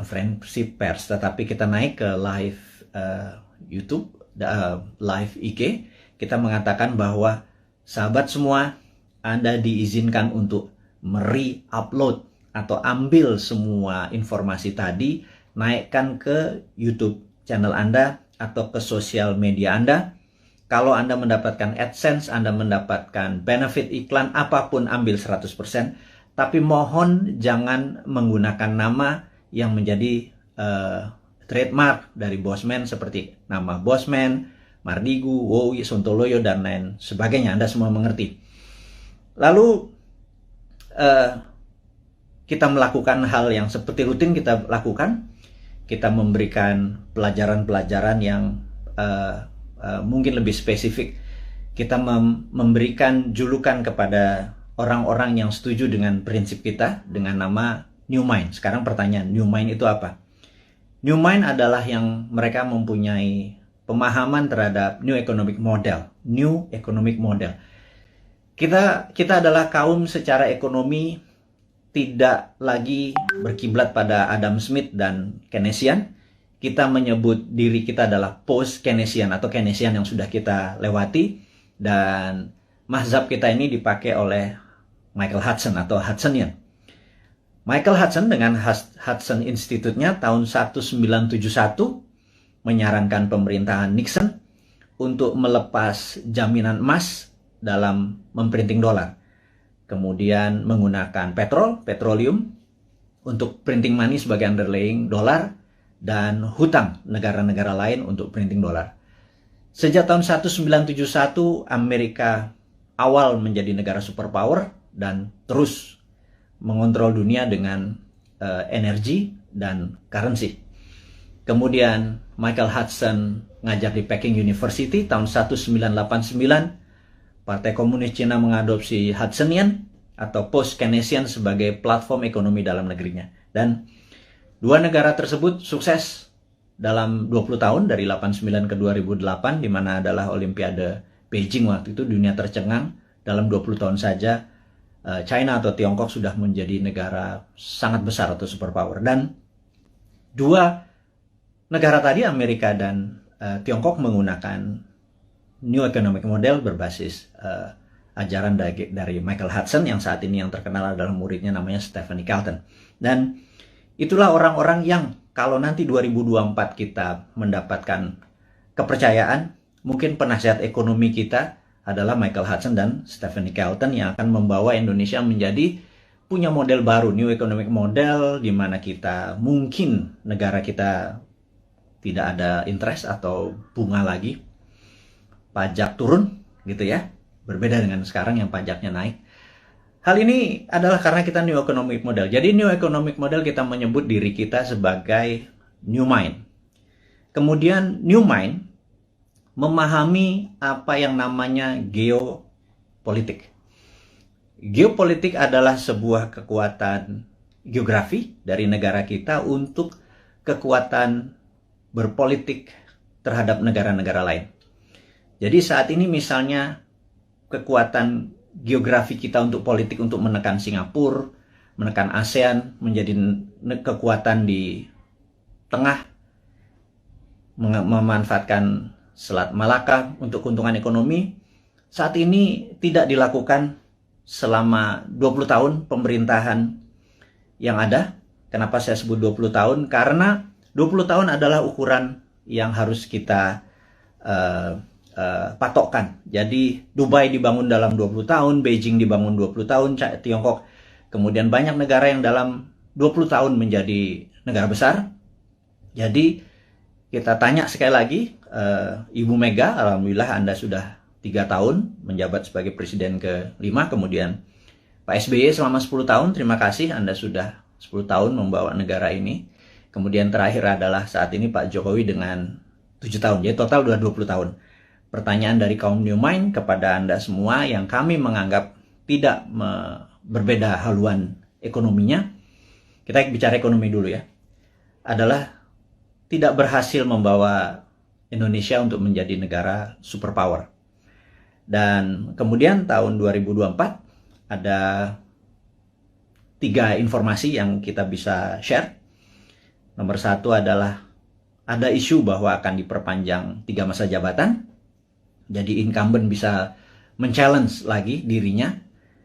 konferensi pers, tetapi kita naik ke live YouTube, live IG, kita mengatakan bahwa sahabat semua, Anda diizinkan untuk upload atau ambil semua informasi tadi, naikkan ke YouTube channel Anda atau ke sosial media Anda. Kalau Anda mendapatkan AdSense, Anda mendapatkan benefit iklan, apapun ambil 100%. Tapi mohon jangan menggunakan nama yang menjadi trademark dari Bosman seperti nama Bosman, Mardigu, Wowi, Sontoloyo, dan lain sebagainya. Anda semua mengerti. Lalu kita melakukan hal yang seperti rutin kita lakukan. Kita memberikan pelajaran-pelajaran yang mungkin lebih spesifik. Kita memberikan julukan kepada orang-orang yang setuju dengan prinsip kita dengan nama New Mind. Sekarang pertanyaan, New Mind itu apa? New Mind adalah yang mereka mempunyai pemahaman terhadap New Economic Model. New Economic Model. Kita adalah kaum secara ekonomi tidak lagi berkiblat pada Adam Smith dan Keynesian. Kita menyebut diri kita adalah post-Keynesian atau Keynesian yang sudah kita lewati. Dan mazhab kita ini dipakai oleh Michael Hudson atau Hudsonian. Michael Hudson dengan Hudson Institute-nya tahun 1971 menyarankan pemerintahan Nixon untuk melepas jaminan emas dalam memprinting dolar. Kemudian menggunakan petroleum untuk printing money sebagai underlying dolar, dan hutang negara-negara lain untuk printing dolar. Sejak tahun 1971, Amerika awal menjadi negara superpower dan terus mengontrol dunia dengan energi dan currency. Kemudian Michael Hudson ngajar di Peking University tahun 1989. Partai Komunis Cina mengadopsi Hudsonian atau post-Keynesian sebagai platform ekonomi dalam negerinya. Dan dua negara tersebut sukses dalam 20 tahun dari 89 ke 2008, di mana adalah Olimpiade Beijing waktu itu. Dunia tercengang dalam 20 tahun saja. China atau Tiongkok sudah menjadi negara sangat besar atau superpower. Dan dua negara tadi, Amerika dan Tiongkok, menggunakan New Economic Model berbasis ajaran dari Michael Hudson yang saat ini yang terkenal adalah muridnya namanya Stephanie Kelton. Dan itulah orang-orang yang kalau nanti 2024 kita mendapatkan kepercayaan, mungkin penasihat ekonomi kita adalah Michael Hudson dan Stephanie Kelton yang akan membawa Indonesia menjadi punya model baru, New Economic Model, di mana kita mungkin negara kita tidak ada interest atau bunga lagi, pajak turun gitu ya, berbeda dengan sekarang yang pajaknya naik. Hal ini adalah karena kita New Economic Model. Jadi New Economic Model kita menyebut diri kita sebagai New Mind. Kemudian New Mind memahami apa yang namanya geopolitik. Geopolitik adalah sebuah kekuatan geografi dari negara kita untuk kekuatan berpolitik terhadap negara-negara lain. Jadi saat ini misalnya kekuatan geografi kita untuk politik untuk menekan Singapura, menekan ASEAN, menjadi kekuatan di tengah, memanfaatkan Selat Malaka untuk keuntungan ekonomi, saat ini tidak dilakukan selama 20 tahun pemerintahan yang ada. Kenapa saya sebut 20 tahun? Karena 20 tahun adalah ukuran yang harus kita patokkan. Jadi Dubai dibangun dalam 20 tahun, Beijing dibangun 20 tahun, Tiongkok, kemudian banyak negara yang dalam 20 tahun menjadi negara besar. Jadi kita tanya sekali lagi, Ibu Mega, alhamdulillah Anda sudah 3 tahun menjabat sebagai presiden ke-5, kemudian Pak SBY selama 10 tahun, terima kasih Anda sudah 10 tahun membawa negara ini. Kemudian terakhir adalah saat ini Pak Jokowi dengan 7 tahun, jadi total sudah 20 tahun. Pertanyaan dari kaum New Mind kepada Anda semua yang kami menganggap tidak berbeda haluan ekonominya, kita bicara ekonomi dulu ya, adalah tidak berhasil membawa Indonesia untuk menjadi negara superpower. Dan kemudian tahun 2024 ada 3 informasi yang kita bisa share. Nomor satu adalah ada isu bahwa akan diperpanjang 3 masa jabatan. Jadi incumbent bisa men-challenge lagi dirinya.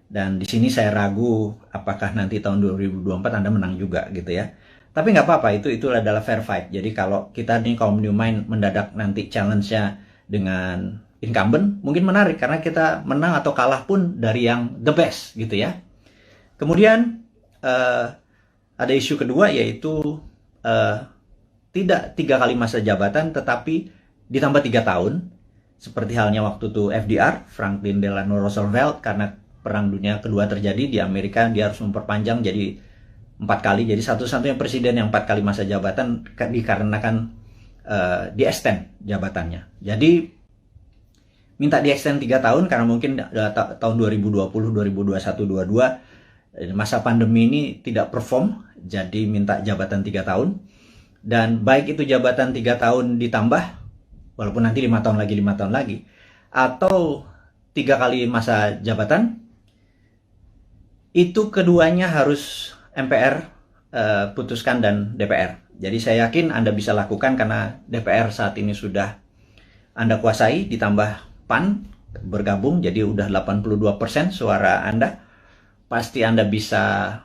Dan di sini saya ragu apakah nanti tahun 2024 Anda menang juga gitu ya. Tapi nggak apa-apa, itu adalah fair fight. Jadi kalau kita nih kaum New Mind mendadak nanti challenge-nya dengan incumbent, mungkin menarik karena kita menang atau kalah pun dari yang the best gitu ya. Kemudian ada isu kedua yaitu tidak 3 kali masa jabatan tetapi ditambah 3 tahun. Seperti halnya waktu itu FDR, Franklin Delano Roosevelt, karena Perang Dunia Kedua terjadi di Amerika, dia harus memperpanjang jadi 4 kali. Jadi satu-satunya presiden yang 4 kali masa jabatan dikarenakan di-extend jabatannya. Jadi minta di-extend 3 tahun karena mungkin tahun 2020, 2021, 2022 masa pandemi ini tidak perform, jadi minta jabatan 3 tahun. Dan baik itu jabatan 3 tahun ditambah, walaupun nanti 5 tahun lagi, atau 3 kali masa jabatan, itu keduanya harus MPR putuskan dan DPR. Jadi saya yakin Anda bisa lakukan karena DPR saat ini sudah Anda kuasai, ditambah PAN bergabung, jadi udah 82% suara Anda. Pasti Anda bisa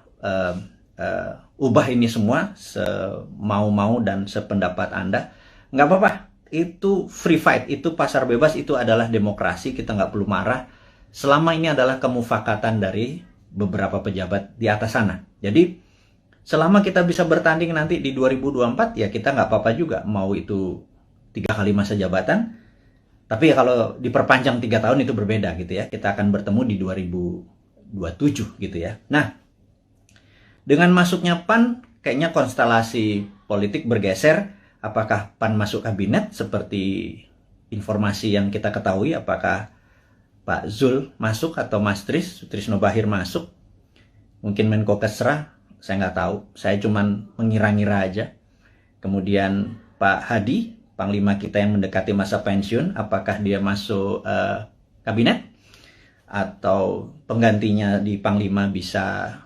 ubah ini semua semau-mau dan sependapat Anda. Nggak apa-apa, itu free fight, itu pasar bebas, itu adalah demokrasi, kita nggak perlu marah. Selama ini adalah kemufakatan dari beberapa pejabat di atas sana. Jadi selama kita bisa bertanding nanti di 2024, ya kita nggak apa-apa juga mau itu 3 kali masa jabatan. Tapi ya kalau diperpanjang 3 tahun itu berbeda gitu ya. Kita akan bertemu di 2027 gitu ya. Nah, dengan masuknya PAN, kayaknya konstelasi politik bergeser. Apakah PAN masuk kabinet seperti informasi yang kita ketahui? Apakah Pak Zul masuk atau Mas Trisno Bahir masuk? Mungkin Menko Kesra, saya nggak tahu. Saya cuman mengira-ngira aja. Kemudian Pak Hadi, Panglima kita yang mendekati masa pensiun, apakah dia masuk kabinet? Atau penggantinya di Panglima bisa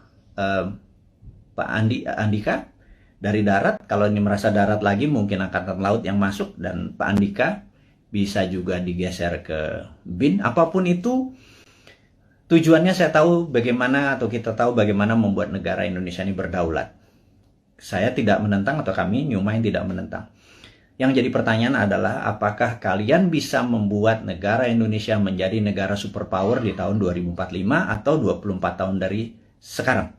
Pak Andika dari darat. Kalau ini merasa darat lagi, mungkin Angkatan Laut yang masuk, dan Pak Andika bisa juga digeser ke BIN. Apapun itu, tujuannya saya tahu bagaimana, atau kita tahu bagaimana membuat negara Indonesia ini berdaulat. Saya tidak menentang, atau kami New Mind tidak menentang. Yang jadi pertanyaan adalah, apakah kalian bisa membuat negara Indonesia menjadi negara superpower di tahun 2045 atau 24 tahun dari sekarang?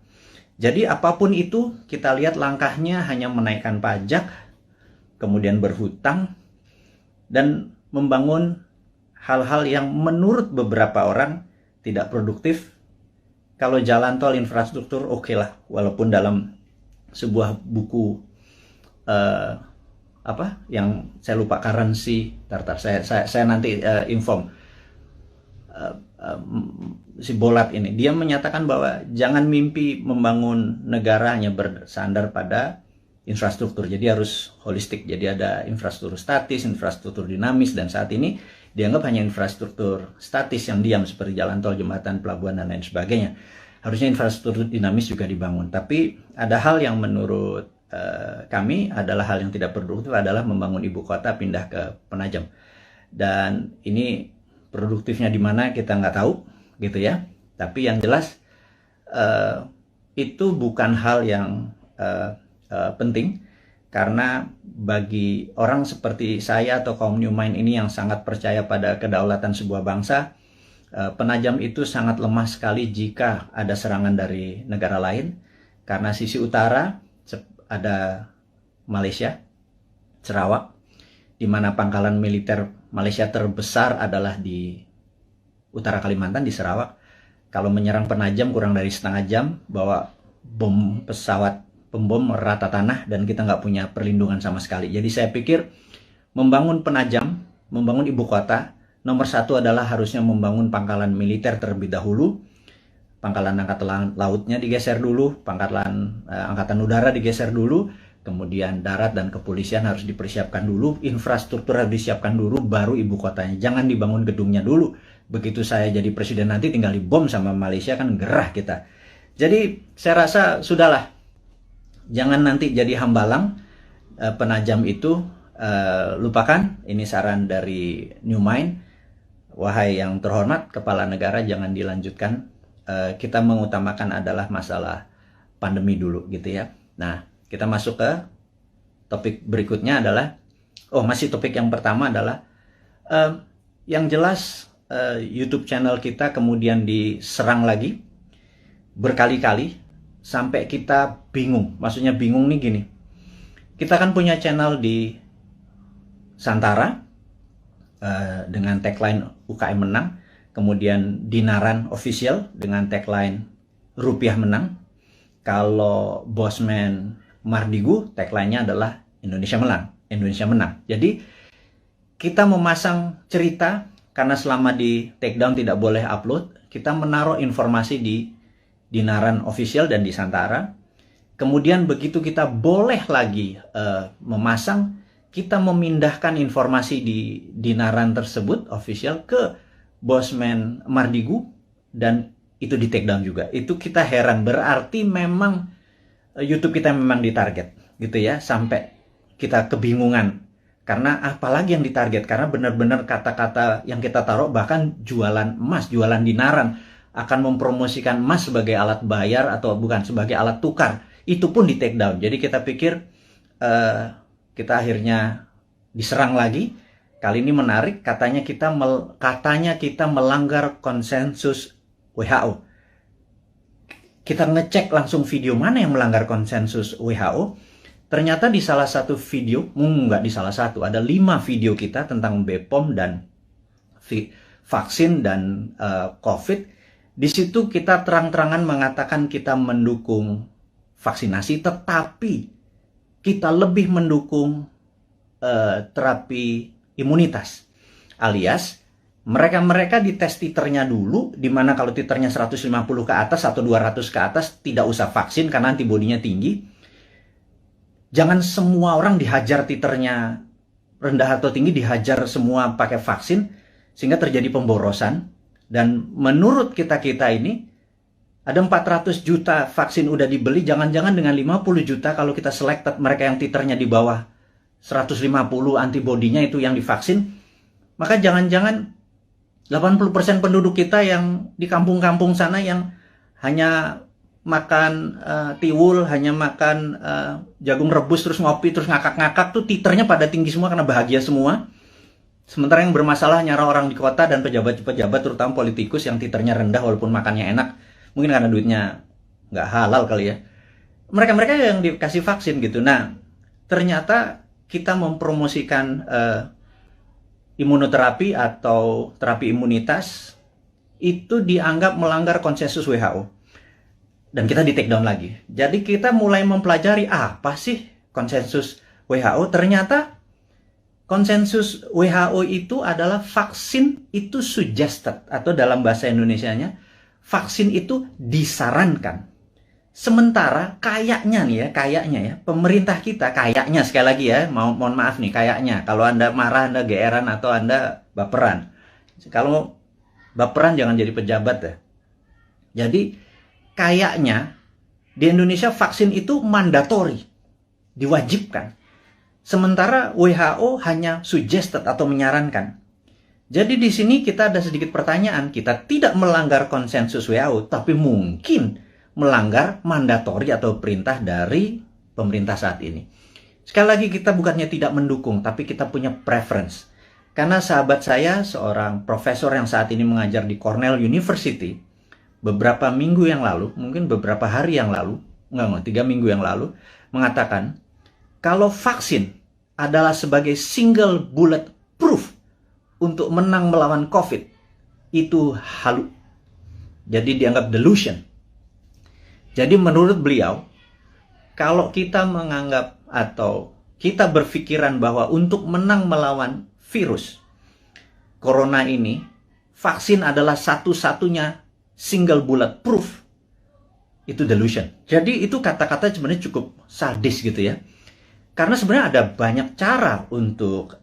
Jadi apapun itu, kita lihat langkahnya hanya menaikkan pajak, kemudian berhutang, dan membangun hal-hal yang menurut beberapa orang tidak produktif. Kalau jalan tol, infrastruktur, oke lah. Walaupun dalam sebuah buku yang saya lupa, currency, saya nanti inform, si Bolat ini, dia menyatakan bahwa jangan mimpi membangun negara hanya bersandar pada infrastruktur, jadi harus holistik. Jadi ada infrastruktur statis, infrastruktur dinamis, dan saat ini dianggap hanya infrastruktur statis yang diam seperti jalan tol, jembatan, pelabuhan, dan lain sebagainya. Harusnya infrastruktur dinamis juga dibangun. Tapi ada hal yang menurut kami adalah hal yang tidak produktif, adalah membangun ibu kota pindah ke Penajam. Dan ini produktifnya di mana kita nggak tahu gitu ya. Tapi yang jelas itu bukan hal yang penting, karena bagi orang seperti saya atau kaum New Mind ini yang sangat percaya pada kedaulatan sebuah bangsa, Penajam itu sangat lemah sekali jika ada serangan dari negara lain. Karena sisi utara ada Malaysia, Sarawak, di mana pangkalan militer Malaysia terbesar adalah di utara Kalimantan, di Sarawak. Kalau menyerang Penajam kurang dari setengah jam, bawa bom pesawat pembom rata tanah, dan kita nggak punya perlindungan sama sekali. Jadi saya pikir membangun Penajam, membangun ibu kota, nomor satu adalah harusnya membangun pangkalan militer terlebih dahulu. Pangkalan angkatan lautnya digeser dulu, pangkalan angkatan udara digeser dulu, kemudian darat dan kepolisian harus dipersiapkan dulu, infrastruktur harus disiapkan dulu, baru ibu kotanya. Jangan dibangun gedungnya dulu. Begitu saya jadi presiden nanti tinggal dibom sama Malaysia, kan gerah kita. Jadi saya rasa sudahlah. Jangan nanti jadi hambalang. penajam itu lupakan. Ini saran dari New Mind. Wahai yang terhormat kepala negara, jangan dilanjutkan. Kita mengutamakan adalah masalah pandemi dulu gitu ya. Nah, kita masuk ke topik berikutnya adalah, masih topik yang pertama adalah yang jelas YouTube channel kita kemudian diserang lagi berkali-kali sampai kita bingung. Maksudnya bingung nih gini. Kita kan punya channel di Santara dengan tagline UKM menang, kemudian Dinaran Official dengan tagline Rupiah menang. Kalau Bosman Mardigu tagline-nya adalah Indonesia menang. Jadi kita memasang cerita karena selama di takedown tidak boleh upload, kita menaruh informasi di Dinaran Official dan di Santara. Kemudian begitu kita boleh lagi memasang, kita memindahkan informasi di Dinaran tersebut official ke Bosman Mardigu dan itu di takedown juga. Itu kita heran, berarti memang YouTube kita memang ditarget gitu ya, sampai kita kebingungan. Karena apalagi yang ditarget, karena benar-benar kata-kata yang kita taruh, bahkan jualan emas, jualan dinaran, akan mempromosikan emas sebagai alat bayar atau bukan, sebagai alat tukar. Itu pun di take down. Jadi kita pikir kita akhirnya diserang lagi. Kali ini menarik, katanya kita melanggar konsensus WHO. Kita ngecek langsung video mana yang melanggar konsensus WHO. Ternyata di salah satu video, nggak di salah satu, ada 5 video kita tentang BPOM dan vaksin dan COVID. Di situ kita terang-terangan mengatakan kita mendukung vaksinasi, tetapi kita lebih mendukung terapi imunitas. Alias, mereka dites titernya dulu, dimana kalau titernya 150 ke atas atau 200 ke atas, tidak usah vaksin karena antibodinya tinggi. Jangan semua orang dihajar titernya rendah atau tinggi, dihajar semua pakai vaksin, sehingga terjadi pemborosan. Dan menurut kita ini, ada 400 juta vaksin udah dibeli, jangan-jangan dengan 50 juta kalau kita selected mereka yang titernya di bawah 150 antibodinya itu yang divaksin, maka jangan-jangan 80% penduduk kita yang di kampung-kampung sana yang hanya makan tiwul, hanya makan jagung rebus, terus ngopi, terus ngakak-ngakak tuh titernya pada tinggi semua karena bahagia semua. Sementara yang bermasalah nyara orang di kota dan pejabat-pejabat, terutama politikus yang titernya rendah walaupun makannya enak. Mungkin karena duitnya nggak halal kali ya. Mereka-mereka yang dikasih vaksin gitu. Nah, ternyata kita mempromosikan imunoterapi atau terapi imunitas itu dianggap melanggar konsensus WHO. Dan kita di take down lagi. Jadi kita mulai mempelajari apa sih konsensus WHO. Ternyata konsensus WHO itu adalah vaksin itu suggested, atau dalam bahasa Indonesianya, vaksin itu disarankan. Sementara kayaknya ya, pemerintah kita kayaknya, sekali lagi ya, mohon maaf nih, kayaknya, kalau Anda marah, Anda geeran, atau Anda baperan. Kalau baperan jangan jadi pejabat ya. Jadi, kayaknya di Indonesia vaksin itu mandatori, diwajibkan. Sementara WHO hanya suggested atau menyarankan. Jadi di sini kita ada sedikit pertanyaan. Kita tidak melanggar konsensus WHO, tapi mungkin melanggar mandatori atau perintah dari pemerintah saat ini. Sekali lagi, kita bukannya tidak mendukung, tapi kita punya preference. Karena sahabat saya, seorang profesor yang saat ini mengajar di Cornell University, beberapa minggu yang lalu, mungkin beberapa hari yang lalu, 3 minggu yang lalu, mengatakan, kalau vaksin adalah sebagai single bullet proof untuk menang melawan COVID, itu halu. Jadi dianggap delusion. Jadi menurut beliau, kalau kita menganggap atau kita berpikiran bahwa untuk menang melawan virus corona ini, vaksin adalah satu-satunya single bullet proof, itu delusion. Jadi itu kata-kata sebenarnya cukup sadis gitu ya. Karena sebenarnya ada banyak cara untuk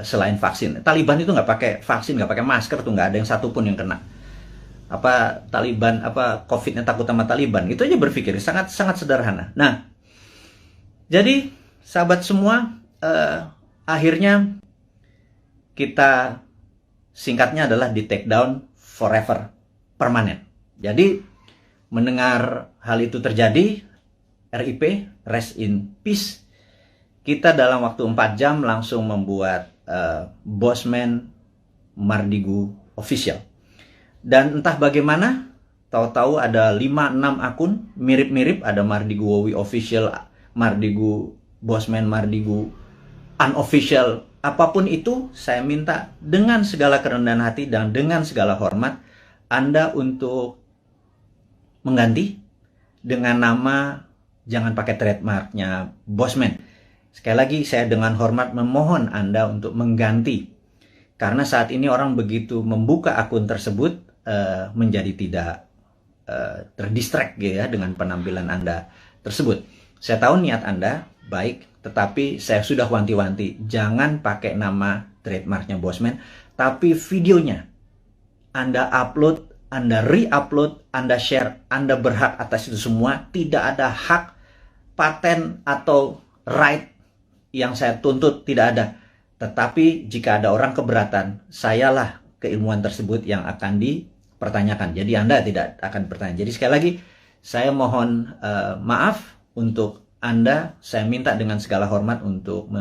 selain vaksin. Taliban itu nggak pakai vaksin, nggak pakai masker tuh, nggak ada yang satupun yang kena. COVID-nya takut sama Taliban, itu aja berpikir sangat sederhana. Nah, jadi sahabat semua, akhirnya kita singkatnya adalah di take down forever, permanen. Jadi mendengar hal itu terjadi, RIP, rest in peace, kita dalam waktu 4 jam langsung membuat Bosman Mardigu official. Dan entah bagaimana, tahu-tahu ada 5-6 akun mirip-mirip, ada Mardigu Wowi official, Mardigu Bosman Mardigu unofficial. Apapun itu, saya minta dengan segala kerendahan hati dan dengan segala hormat Anda untuk mengganti dengan nama, jangan pakai trademarknya Bosman. Sekali lagi, saya dengan hormat memohon Anda untuk mengganti. Karena saat ini orang begitu membuka akun tersebut menjadi tidak terdistract ya dengan penampilan Anda tersebut. Saya tahu niat Anda baik, tetapi saya sudah wanti-wanti, jangan pakai nama trademarknya Bosman, tapi videonya Anda upload, Anda re-upload, Anda share, Anda berhak atas itu semua. Tidak ada hak paten atau right yang saya tuntut, tidak ada. Tetapi jika ada orang keberatan, sayalah keilmuan tersebut yang akan dipertanyakan. Jadi Anda tidak akan bertanya. Jadi sekali lagi, saya mohon maaf untuk Anda, saya minta dengan segala hormat untuk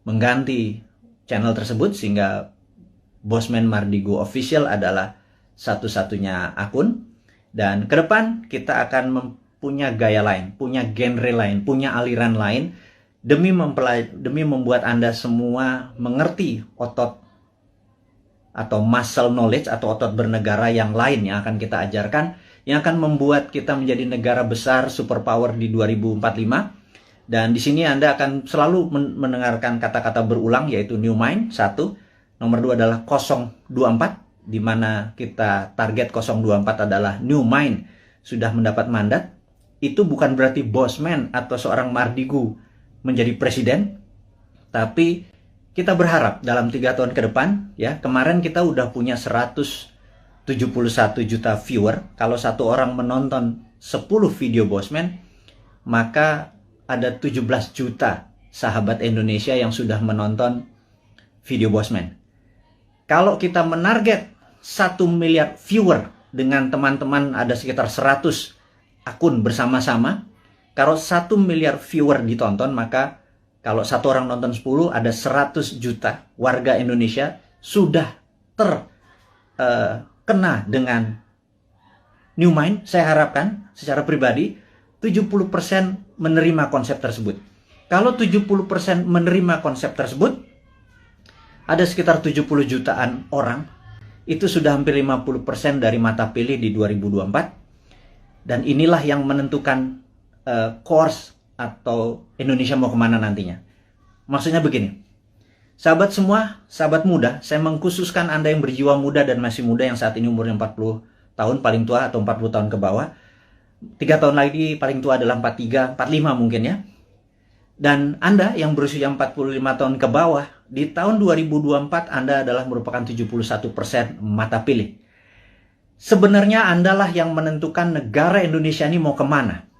mengganti channel tersebut sehingga Bosman Mardigu official adalah satu-satunya akun. Dan ke depan kita akan punya gaya lain, punya genre lain, punya aliran lain demi membuat Anda semua mengerti otot atau muscle knowledge atau otot bernegara yang lain yang akan kita ajarkan, yang akan membuat kita menjadi negara besar superpower di 2045. Dan di sini Anda akan selalu mendengarkan kata-kata berulang, yaitu New Mind 1, nomor 2 adalah 024, di mana kita target 024 adalah New Mind sudah mendapat mandat. Itu bukan berarti Bosman atau seorang Mardigu menjadi presiden, tapi kita berharap dalam 3 tahun ke depan, ya, kemarin kita udah punya 171 juta viewer. Kalau satu orang menonton 10 video Bosman, maka ada 17 juta sahabat Indonesia yang sudah menonton video Bosman. Kalau kita menarget 1 miliar viewer dengan teman-teman ada sekitar 100 akun bersama-sama, kalau 1 miliar viewer ditonton, maka kalau satu orang nonton 10, ada 100 juta warga Indonesia sudah terkena dengan New Mind. Saya harapkan secara pribadi 70% menerima konsep tersebut. Kalau 70% menerima konsep tersebut, ada sekitar 70 jutaan orang. Itu sudah hampir 50% dari mata pilih di 2024. Dan inilah yang menentukan course atau Indonesia mau kemana nantinya. Maksudnya begini, sahabat semua, sahabat muda, saya mengkhususkan Anda yang berjiwa muda dan masih muda, yang saat ini umurnya 40 tahun paling tua atau 40 tahun ke bawah. 3 tahun lagi paling tua adalah 43, 45 mungkin ya. Dan Anda yang berusia 45 tahun ke bawah, di tahun 2024 Anda adalah merupakan 71% mata pilih. Sebenarnya Anda lah yang menentukan negara Indonesia ini mau kemana.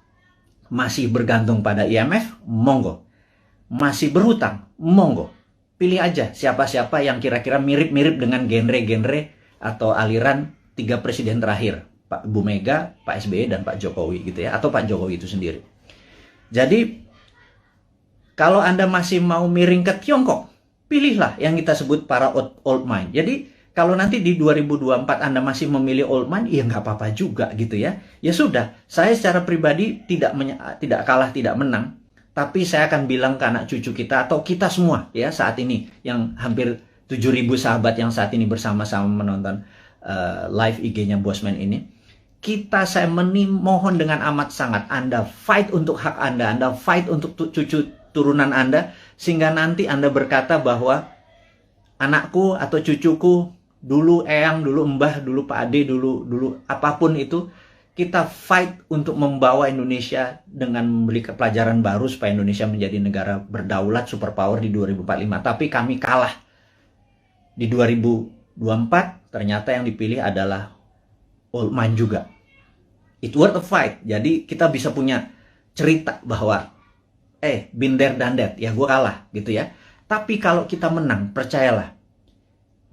Masih bergantung pada IMF? Monggo. Masih berhutang? Monggo. Pilih aja siapa-siapa yang kira-kira mirip-mirip dengan genre-genre atau aliran 3 presiden terakhir. Pak Bu Mega, Pak SBY, dan Pak Jokowi gitu ya. Atau Pak Jokowi itu sendiri. Jadi, kalau Anda masih mau miring ke Tiongkok, pilihlah yang kita sebut para old mind. Jadi, kalau nanti di 2024 Anda masih memilih old mind, ya nggak apa-apa juga gitu ya. Ya sudah, saya secara pribadi tidak kalah, tidak menang. Tapi saya akan bilang ke anak cucu kita atau kita semua ya saat ini, yang hampir 7.000 sahabat yang saat ini bersama-sama menonton live IG-nya Bosman ini. Saya mohon dengan amat sangat, Anda fight untuk hak Anda fight untuk cucu turunan Anda, sehingga nanti Anda berkata bahwa anakku atau cucuku, dulu eyang, dulu mbah, dulu Pak Ade, dulu apapun itu, kita fight untuk membawa Indonesia dengan memberi pelajaran baru supaya Indonesia menjadi negara berdaulat superpower di 2045. Tapi kami kalah. Di 2024 ternyata yang dipilih adalah old mind juga. It worth a fight. Jadi kita bisa punya cerita bahwa been there done that, ya gue kalah gitu ya. Tapi kalau kita menang, percayalah,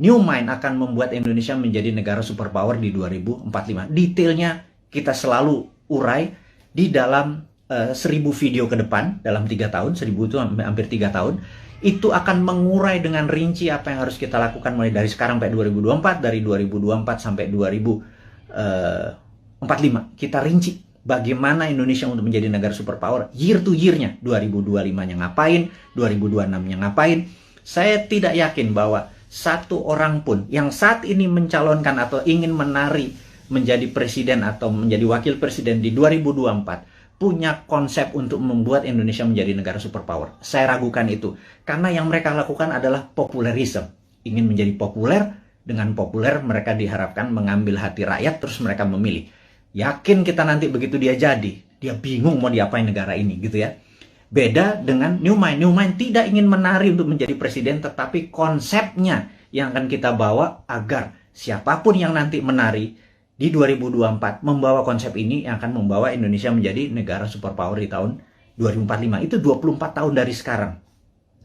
New Mind akan membuat Indonesia menjadi negara superpower di 2045. Detailnya kita selalu urai di dalam 1000 video ke depan, dalam 3 tahun, 1000 itu hampir 3 tahun, itu akan mengurai dengan rinci apa yang harus kita lakukan mulai dari sekarang sampai 2024, dari 2024 sampai 2045. Kita rinci bagaimana Indonesia untuk menjadi negara superpower year to year-nya. 2025-nya ngapain, 2026-nya ngapain. Saya tidak yakin bahwa satu orang pun yang saat ini mencalonkan atau ingin menari menjadi presiden atau menjadi wakil presiden di 2024 punya konsep untuk membuat Indonesia menjadi negara superpower. Saya ragukan itu. Karena yang mereka lakukan adalah populerisme. Ingin menjadi populer, dengan populer mereka diharapkan mengambil hati rakyat, terus mereka memilih. Yakin kita nanti begitu dia jadi, dia bingung mau diapain negara ini gitu ya. Beda dengan New Mind. New Mind tidak ingin menari untuk menjadi presiden, tetapi konsepnya yang akan kita bawa agar siapapun yang nanti menari di 2024 membawa konsep ini yang akan membawa Indonesia menjadi negara superpower di tahun 2045. Itu 24 tahun dari sekarang.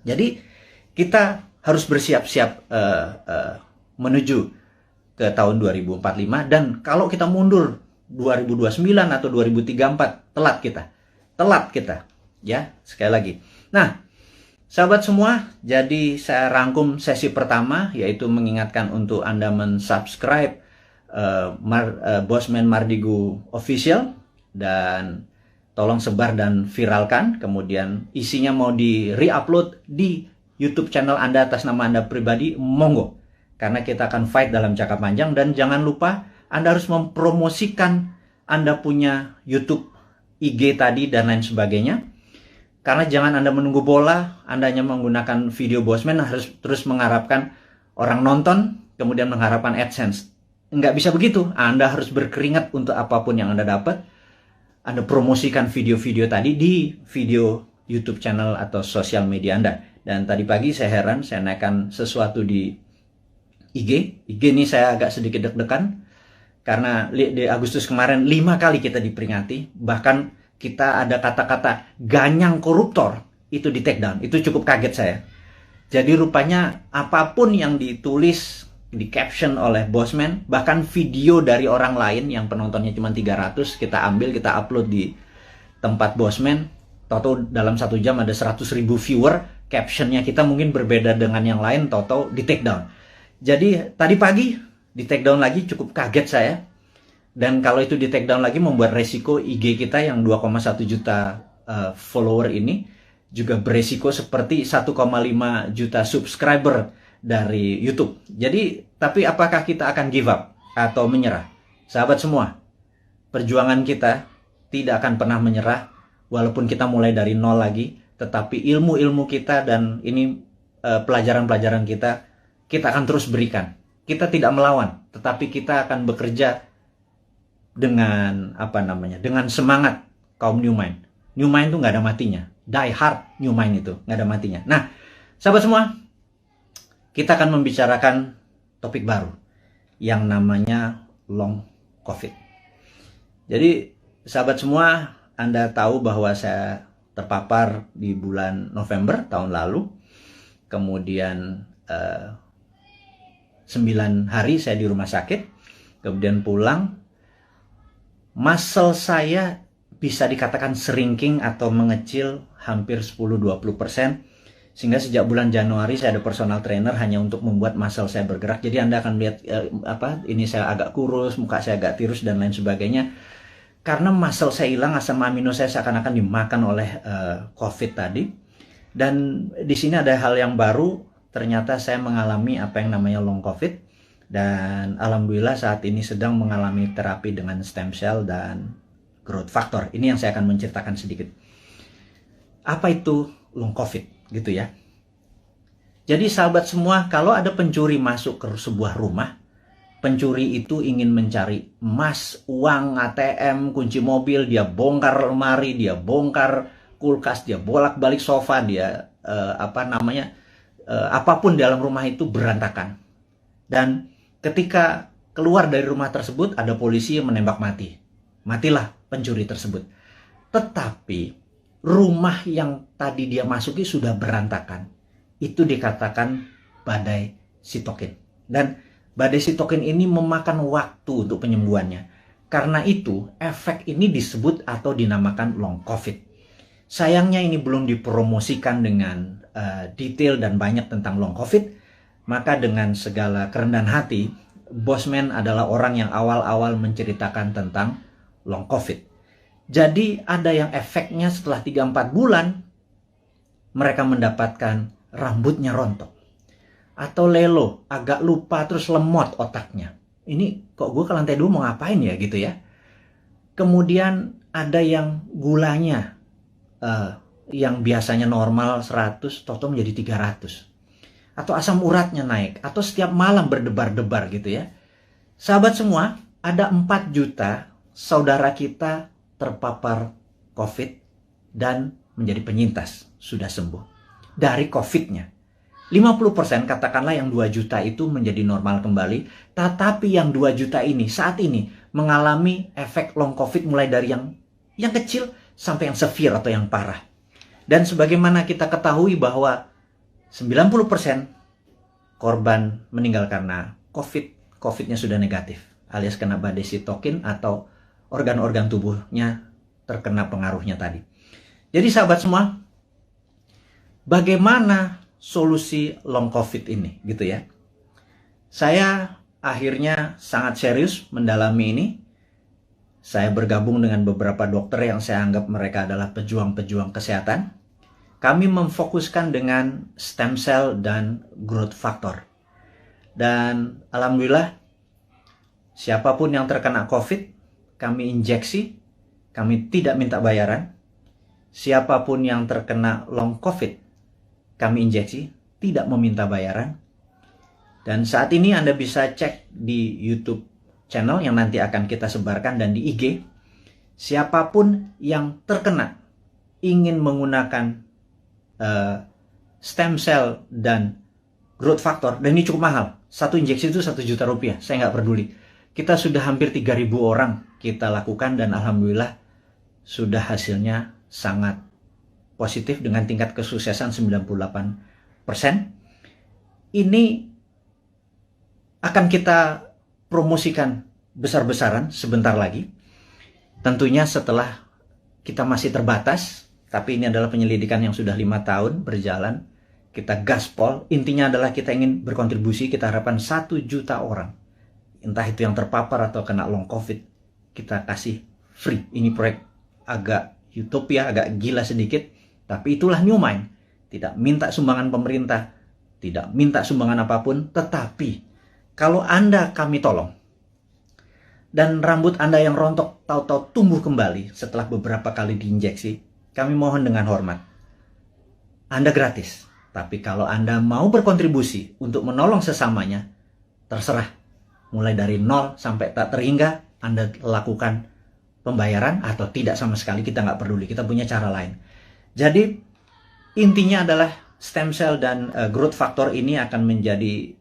Jadi kita harus bersiap-siap menuju ke tahun 2045, dan kalau kita mundur 2029 atau 2034 telat kita ya, sekali lagi. Nah, sahabat semua, jadi saya rangkum sesi pertama, yaitu mengingatkan untuk Anda mensubscribe Bosman Mardigu Official, dan tolong sebar dan viralkan. Kemudian isinya mau di re-upload di YouTube channel Anda atas nama Anda pribadi, monggo. Karena kita akan fight dalam jangka panjang. Dan jangan lupa Anda harus mempromosikan Anda punya YouTube, IG tadi, dan lain sebagainya. Karena jangan Anda menunggu bola, Anda hanya menggunakan video Bosman, harus terus mengharapkan orang nonton, kemudian mengharapkan AdSense. Nggak bisa begitu. Anda harus berkeringat untuk apapun yang Anda dapat. Anda promosikan video-video tadi di video YouTube channel atau sosial media Anda. Dan tadi pagi saya heran, saya naikkan sesuatu di IG. IG ini saya agak sedikit deg-degan. Karena di Agustus kemarin 5 kali kita diperingati. Bahkan kita ada kata-kata ganyang koruptor, itu di take down. Itu cukup kaget saya. Jadi rupanya apapun yang ditulis, di caption oleh Bosman, bahkan video dari orang lain yang penontonnya cuma 300, kita ambil, kita upload di tempat Bosman, toto dalam 1 jam ada 100.000 viewer, captionnya kita mungkin berbeda dengan yang lain, toto di take down. Jadi tadi pagi di take down lagi, cukup kaget saya. Dan kalau itu di take down lagi membuat resiko IG kita yang 2,1 juta follower ini juga beresiko seperti 1,5 juta subscriber dari YouTube. Jadi, tapi apakah kita akan give up atau menyerah? Sahabat semua, perjuangan kita tidak akan pernah menyerah walaupun kita mulai dari nol lagi, tetapi ilmu-ilmu kita dan ini pelajaran-pelajaran kita akan terus berikan. Kita tidak melawan, tetapi kita akan bekerja dengan dengan semangat kaum New Mind. New Mind itu nggak ada matinya. Die hard New Mind itu nggak ada matinya. Nah, sahabat semua, kita akan membicarakan topik baru yang namanya long COVID. Jadi, sahabat semua, Anda tahu bahwa saya terpapar di bulan November tahun lalu. Kemudian 9 hari saya di rumah sakit. Kemudian pulang. Muscle saya bisa dikatakan shrinking atau mengecil hampir 10-20%. Sehingga sejak bulan Januari saya ada personal trainer hanya untuk membuat muscle saya bergerak. Jadi Anda akan lihat ini saya agak kurus, muka saya agak tirus dan lain sebagainya. Karena muscle saya hilang, asam amino saya seakan-akan dimakan oleh COVID tadi. Dan di sini ada hal yang baru, ternyata saya mengalami apa yang namanya long COVID. Dan alhamdulillah saat ini sedang mengalami terapi dengan stem cell dan growth factor. Ini yang saya akan menceritakan sedikit. Apa itu long COVID? Gitu ya. Jadi sahabat semua, kalau ada pencuri masuk ke sebuah rumah, pencuri itu ingin mencari emas, uang, ATM, kunci mobil, dia bongkar lemari, dia bongkar kulkas, dia bolak-balik sofa, dia apapun di dalam rumah itu berantakan. Dan ketika keluar dari rumah tersebut, ada polisi yang menembak mati. Matilah pencuri tersebut. Tetapi rumah yang tadi dia masuki sudah berantakan. Itu dikatakan badai sitokin. Dan badai sitokin ini memakan waktu untuk penyembuhannya. Karena itu, efek ini disebut atau dinamakan long COVID. Sayangnya ini belum dipromosikan dengan detail dan banyak tentang long COVID. Maka dengan segala kerendahan hati, Bosman adalah orang yang awal-awal menceritakan tentang long COVID. Jadi ada yang efeknya setelah 3-4 bulan, mereka mendapatkan rambutnya rontok. Atau lelo, agak lupa terus lemot otaknya. Ini kok gue ke lantai 2 mau ngapain ya gitu ya. Kemudian ada yang gulanya yang biasanya normal 100 toto menjadi 300. Atau asam uratnya naik. Atau setiap malam berdebar-debar gitu ya. Sahabat semua, ada 4 juta saudara kita terpapar COVID dan menjadi penyintas. Sudah sembuh. Dari COVID-nya. 50% katakanlah yang 2 juta itu menjadi normal kembali. Tetapi yang 2 juta ini saat ini mengalami efek long COVID mulai dari yang kecil sampai yang severe atau yang parah. Dan sebagaimana kita ketahui bahwa 90% korban meninggal karena COVID, COVID-nya sudah negatif. Alias kena badai sitokin atau organ-organ tubuhnya terkena pengaruhnya tadi. Jadi sahabat semua, bagaimana solusi long COVID ini gitu ya. Saya akhirnya sangat serius mendalami ini. Saya bergabung dengan beberapa dokter yang saya anggap mereka adalah pejuang-pejuang kesehatan. Kami memfokuskan dengan stem cell dan growth factor. Dan alhamdulillah siapapun yang terkena COVID, kami injeksi, kami tidak minta bayaran. Siapapun yang terkena long COVID, kami injeksi, tidak meminta bayaran. Dan saat ini Anda bisa cek di YouTube channel yang nanti akan kita sebarkan dan di IG. Siapapun yang terkena ingin menggunakan stem cell dan growth factor, dan ini cukup mahal. Satu injeksi itu 1 juta rupiah, saya nggak peduli. Kita sudah hampir 3.000 orang kita lakukan dan alhamdulillah sudah hasilnya sangat positif dengan tingkat kesuksesan 98%. Ini akan kita promosikan besar-besaran sebentar lagi. Tentunya setelah kita masih terbatas, tapi ini adalah penyelidikan yang sudah 5 tahun berjalan. Kita gaspol, intinya adalah kita ingin berkontribusi, kita harapkan 1 juta orang. Entah itu yang terpapar atau kena long COVID, kita kasih free. Ini proyek agak utopia, agak gila sedikit. Tapi itulah New Mind. Tidak minta sumbangan pemerintah, tidak minta sumbangan apapun, tetapi kalau Anda kami tolong, dan rambut Anda yang rontok tahu-tahu tumbuh kembali setelah beberapa kali diinjeksi, kami mohon dengan hormat. Anda gratis. Tapi kalau Anda mau berkontribusi untuk menolong sesamanya, terserah. Mulai dari 0 sampai tak terhingga, Anda lakukan pembayaran atau tidak sama sekali, kita nggak peduli. Kita punya cara lain. Jadi intinya adalah stem cell dan growth factor ini akan menjadi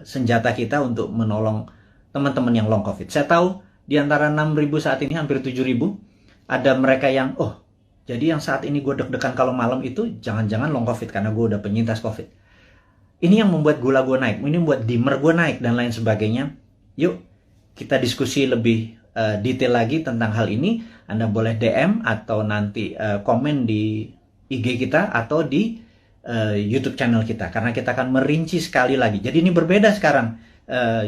senjata kita untuk menolong teman-teman yang long COVID. Saya tahu di antara 6.000 saat ini hampir 7.000 ada mereka yang jadi yang saat ini gue deg-degan kalau malam itu jangan-jangan long COVID karena gue udah penyintas COVID. Ini yang membuat gula gue naik, ini membuat dimmer gue naik dan lain sebagainya. Yuk kita diskusi lebih detail lagi tentang hal ini. Anda boleh DM atau nanti komen di IG kita atau di YouTube channel kita. Karena kita akan merinci sekali lagi. Jadi ini berbeda sekarang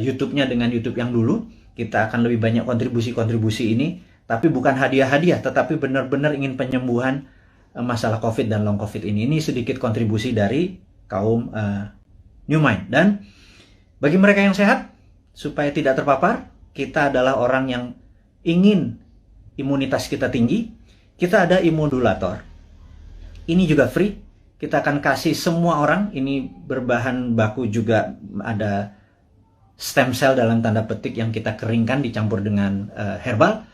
YouTube-nya dengan YouTube yang dulu. Kita akan lebih banyak kontribusi-kontribusi ini. Tapi bukan hadiah-hadiah, tetapi benar-benar ingin penyembuhan masalah COVID dan long COVID ini. Ini sedikit kontribusi dari kaum New Mind. Dan bagi mereka yang sehat, supaya tidak terpapar, kita adalah orang yang ingin imunitas kita tinggi. Kita ada immodulator. Ini juga free. Kita akan kasih semua orang. Ini berbahan baku juga ada stem cell dalam tanda petik yang kita keringkan dicampur dengan herbal.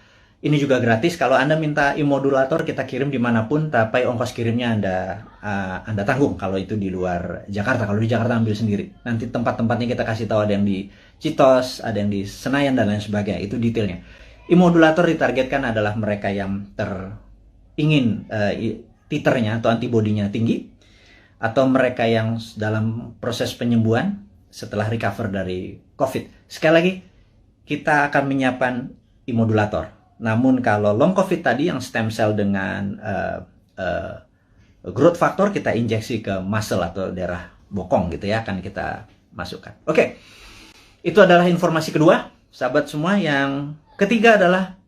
Ini juga gratis. Kalau Anda minta immodulator, kita kirim dimanapun, tapi ongkos kirimnya Anda tanggung. Kalau itu di luar Jakarta, kalau di Jakarta ambil sendiri. Nanti tempat-tempatnya kita kasih tahu, ada yang di Citos, ada yang di Senayan dan lain sebagainya. Itu detailnya. Immodulator ditargetkan adalah mereka yang ingin titernya atau antibodinya tinggi, atau mereka yang dalam proses penyembuhan setelah recover dari COVID. Sekali lagi, kita akan menyiapkan immodulator. Namun kalau long COVID tadi yang stem cell dengan growth factor, kita injeksi ke muscle atau daerah bokong gitu ya, akan kita masukkan. Oke, itu adalah informasi kedua, sahabat semua. Yang ketiga adalah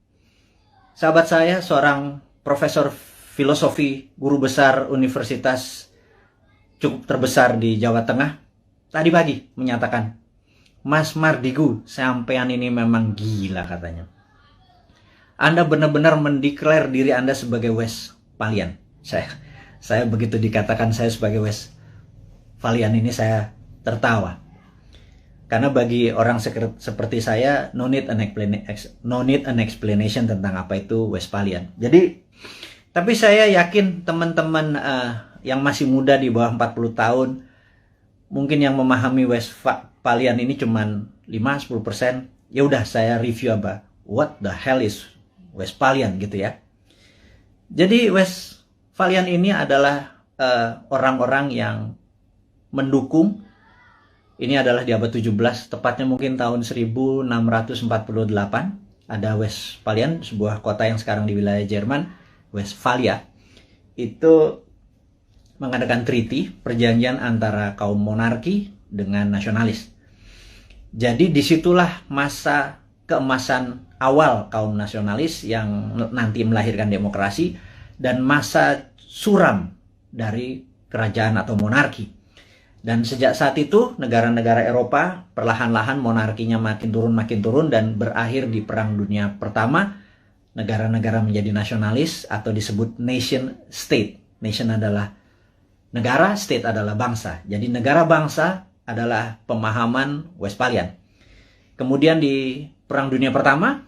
sahabat saya, seorang profesor filosofi, guru besar universitas cukup terbesar di Jawa Tengah, tadi pagi menyatakan, Mas Mardigu, sampean ini memang gila katanya. Anda benar-benar mendeklar diri Anda sebagai Westphalian. Saya begitu dikatakan saya sebagai Westphalian ini saya tertawa. Karena bagi orang seperti saya, no need an explanation tentang apa itu Westphalian. Jadi, tapi saya yakin teman-teman yang masih muda di bawah 40 tahun, mungkin yang memahami Westphalian ini cuman 5-10%. Ya udah, saya review apa. What the hell is Westphalian gitu ya. Jadi Westphalian ini adalah orang-orang yang mendukung. Ini adalah di abad 17, tepatnya mungkin tahun 1648. Ada Westphalian, sebuah kota yang sekarang di wilayah Jerman, Westphalia. Itu mengadakan treaty, perjanjian antara kaum monarki dengan nasionalis. Jadi disitulah masa keemasan awal kaum nasionalis yang nanti melahirkan demokrasi, dan masa suram dari kerajaan atau monarki. Dan sejak saat itu negara-negara Eropa perlahan-lahan monarkinya makin turun dan berakhir di Perang Dunia Pertama. Negara-negara menjadi nasionalis atau disebut nation state. Nation adalah negara, state adalah bangsa. Jadi negara bangsa adalah pemahaman Westphalian. Kemudian di Perang Dunia Pertama,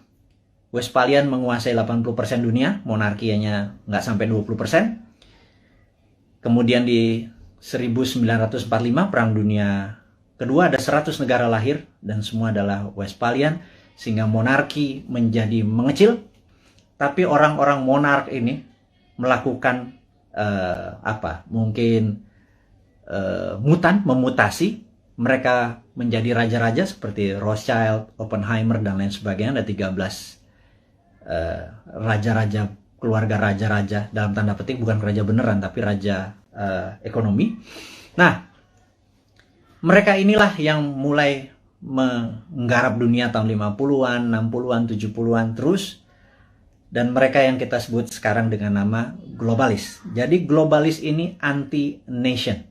Westphalian menguasai 80% dunia, monarkinya nggak sampai 20%. Kemudian di 1945, Perang Dunia Kedua, ada 100 negara lahir dan semua adalah Westphalian, sehingga monarki menjadi mengecil. Tapi orang-orang monark ini melakukan memutasi. Mereka menjadi raja-raja seperti Rothschild, Oppenheimer, dan lain sebagainya. Ada 13 raja-raja, keluarga raja-raja, dalam tanda petik, bukan raja beneran, tapi raja ekonomi. Nah, mereka inilah yang mulai menggarap dunia tahun 50-an, 60-an, 70-an terus. Dan mereka yang kita sebut sekarang dengan nama globalis. Jadi globalis ini anti-nation,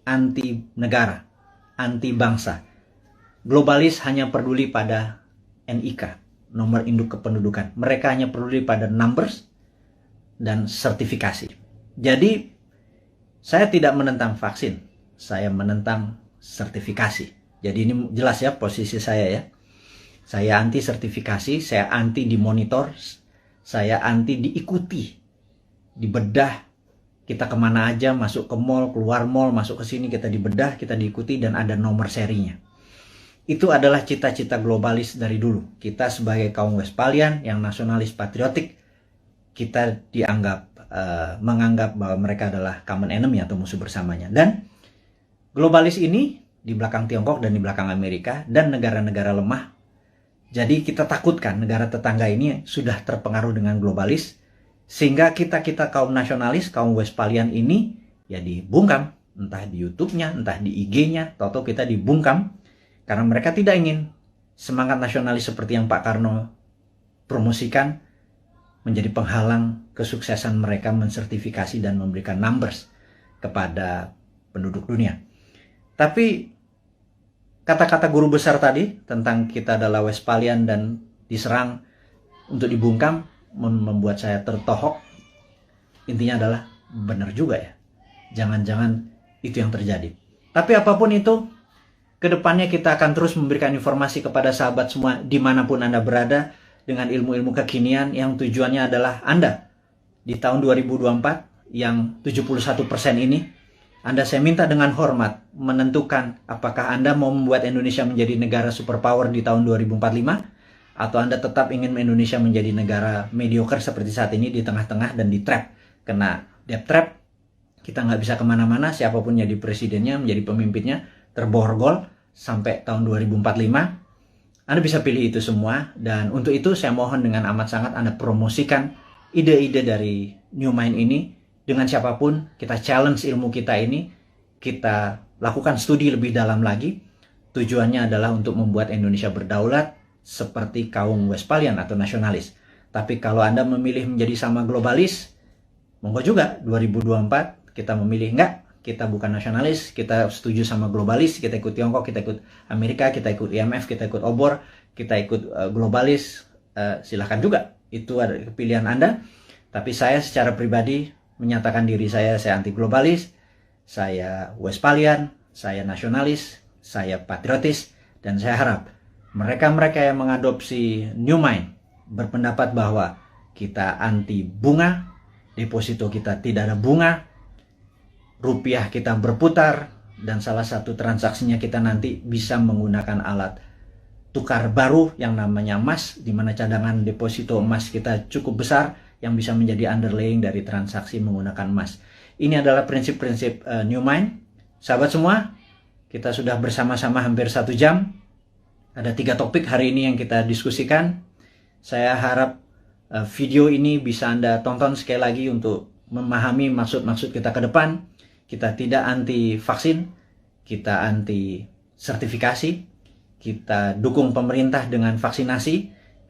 anti-negara, anti-bangsa. Globalis hanya peduli pada NIK, nomor induk kependudukan. Mereka hanya peduli pada numbers dan sertifikasi. Jadi, saya tidak menentang vaksin, saya menentang sertifikasi. Jadi ini jelas ya posisi saya ya. Saya anti sertifikasi, saya anti dimonitor, saya anti diikuti, dibedah. Kita kemana aja, masuk ke mall, keluar mall, masuk ke sini, kita dibedah, kita diikuti, dan ada nomor serinya. Itu adalah cita-cita globalis dari dulu. Kita sebagai kaum Westphalian yang nasionalis patriotik, kita menganggap bahwa mereka adalah common enemy atau musuh bersamanya. Dan globalis ini di belakang Tiongkok dan di belakang Amerika dan negara-negara lemah. Jadi kita takutkan negara tetangga ini sudah terpengaruh dengan globalis, sehingga kita kaum nasionalis, kaum Westphalian ini ya dibungkam, entah di YouTube-nya, entah di IG-nya, atau kita dibungkam karena mereka tidak ingin semangat nasionalis seperti yang Pak Karno promosikan menjadi penghalang kesuksesan mereka mensertifikasi dan memberikan numbers kepada penduduk dunia. Tapi kata-kata guru besar tadi tentang kita adalah Westphalian dan diserang untuk dibungkam membuat saya tertohok. Intinya adalah benar juga ya. Jangan-jangan itu yang terjadi. Tapi apapun itu, kedepannya kita akan terus memberikan informasi kepada sahabat semua dimanapun Anda berada, dengan ilmu-ilmu kekinian yang tujuannya adalah Anda di tahun 2024 yang 71% ini, saya minta dengan hormat menentukan apakah Anda mau membuat Indonesia menjadi negara superpower di tahun 2045, atau Anda tetap ingin Indonesia menjadi negara mediocre seperti saat ini, di tengah-tengah dan di trap kena debt trap, kita nggak bisa kemana-mana, siapapun jadi presidennya, menjadi pemimpinnya, terborgol sampai tahun 2045. Anda bisa pilih itu semua, dan untuk itu saya mohon dengan amat sangat Anda promosikan ide-ide dari New Mind ini dengan siapapun. Kita challenge ilmu kita ini, kita lakukan studi lebih dalam lagi. Tujuannya adalah untuk membuat Indonesia berdaulat seperti kaum Westphalian atau nasionalis. Tapi kalau Anda memilih menjadi sama globalis, monggo juga 2024 kita memilih enggak, kita bukan nasionalis, kita setuju sama globalis, kita ikut Tiongkok, kita ikut Amerika, kita ikut IMF, kita ikut obor, kita ikut globalis, silahkan juga. Itu ada pilihan Anda. Tapi saya secara pribadi menyatakan diri saya anti globalis, saya Westphalian, saya nasionalis, saya patriotis, dan saya harap mereka-mereka yang mengadopsi New Mind berpendapat bahwa kita anti bunga, deposito kita tidak ada bunga, rupiah kita berputar, dan salah satu transaksinya kita nanti bisa menggunakan alat tukar baru yang namanya emas, di mana cadangan deposito emas kita cukup besar yang bisa menjadi underlying dari transaksi menggunakan emas. Ini adalah prinsip-prinsip New Mind. Sahabat semua, kita sudah bersama-sama hampir 1 jam. Ada 3 topik hari ini yang kita diskusikan. Saya harap video ini bisa Anda tonton sekali lagi untuk memahami maksud-maksud kita ke depan. Kita tidak anti vaksin, kita anti sertifikasi, kita dukung pemerintah dengan vaksinasi,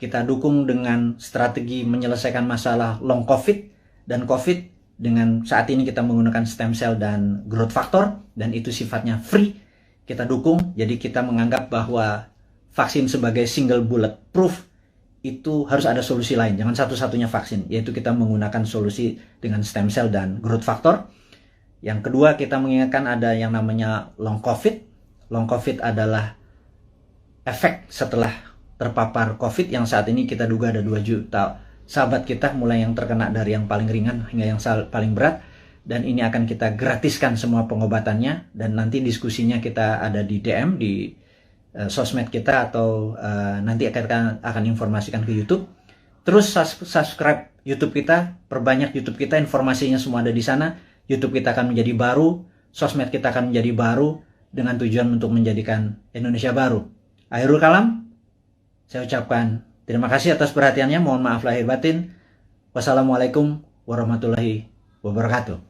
kita dukung dengan strategi menyelesaikan masalah long COVID dan COVID dengan saat ini kita menggunakan stem cell dan growth factor, dan itu sifatnya free, kita dukung. Jadi kita menganggap bahwa vaksin sebagai single bullet proof itu harus ada solusi lain, jangan satu-satunya vaksin, yaitu kita menggunakan solusi dengan stem cell dan growth factor. Yang kedua, kita mengingatkan ada yang namanya long COVID. Long COVID adalah efek setelah terpapar COVID yang saat ini kita duga ada 2 juta sahabat kita, mulai yang terkena dari yang paling ringan hingga yang paling berat. Dan ini akan kita gratiskan semua pengobatannya, dan nanti diskusinya kita ada di DM, di sosmed kita, atau nanti akan informasikan ke YouTube. Terus subscribe YouTube kita, perbanyak YouTube kita, informasinya semua ada di sana. YouTube kita akan menjadi baru, sosmed kita akan menjadi baru, dengan tujuan untuk menjadikan Indonesia baru. Akhirul kalam, saya ucapkan terima kasih atas perhatiannya, mohon maaf lahir batin. Wassalamualaikum warahmatullahi wabarakatuh.